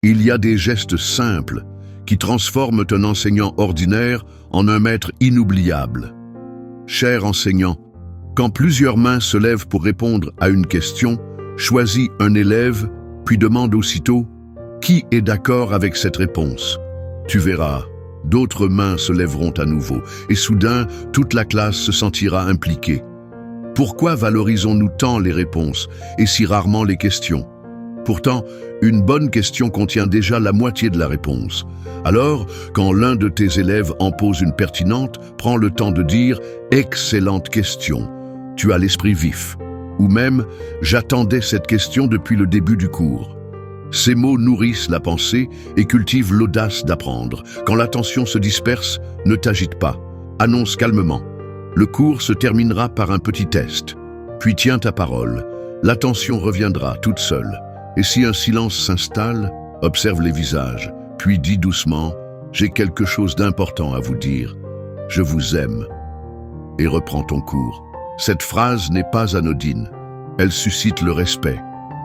Il y a des gestes simples qui transforment un enseignant ordinaire en un maître inoubliable. Cher enseignant, quand plusieurs mains se lèvent pour répondre à une question, choisis un élève, puis demande aussitôt « Qui est d'accord avec cette réponse ?» Tu verras, d'autres mains se lèveront à nouveau, et soudain, toute la classe se sentira impliquée. Pourquoi valorisons-nous tant les réponses et si rarement les questions? Pourtant, une bonne question contient déjà la moitié de la réponse. Alors, quand l'un de tes élèves en pose une pertinente, prends le temps de dire « Excellente question ». Tu as l'esprit vif. Ou même « J'attendais cette question depuis le début du cours ». Ces mots nourrissent la pensée et cultivent l'audace d'apprendre. Quand l'attention se disperse, ne t'agite pas. Annonce calmement. Le cours se terminera par un petit test. Puis tiens ta parole. L'attention reviendra toute seule. Et si un silence s'installe, observe les visages. Puis dis doucement « J'ai quelque chose d'important à vous dire. Je vous aime. » Et reprends ton cours. Cette phrase n'est pas anodine. Elle suscite le respect.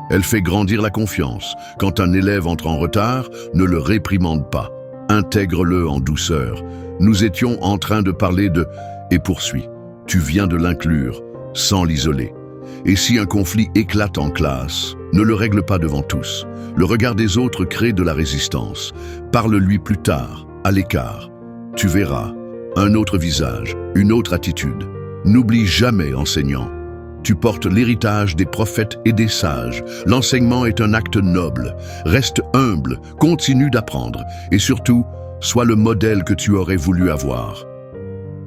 Elle fait grandir la confiance. Quand un élève entre en retard, ne le réprimande pas. Intègre-le en douceur. Nous étions en train de parler de... Et poursuis. Tu viens de l'inclure, sans l'isoler. Et si un conflit éclate en classe, ne le règle pas devant tous. Le regard des autres crée de la résistance. Parle-lui plus tard, à l'écart. Tu verras, un autre visage, une autre attitude. N'oublie jamais, enseignant. Tu portes l'héritage des prophètes et des sages. L'enseignement est un acte noble. Reste humble, continue d'apprendre. Et surtout, sois le modèle que tu aurais voulu avoir.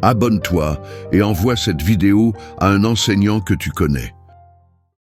Abonne-toi et envoie cette vidéo à un enseignant que tu connais.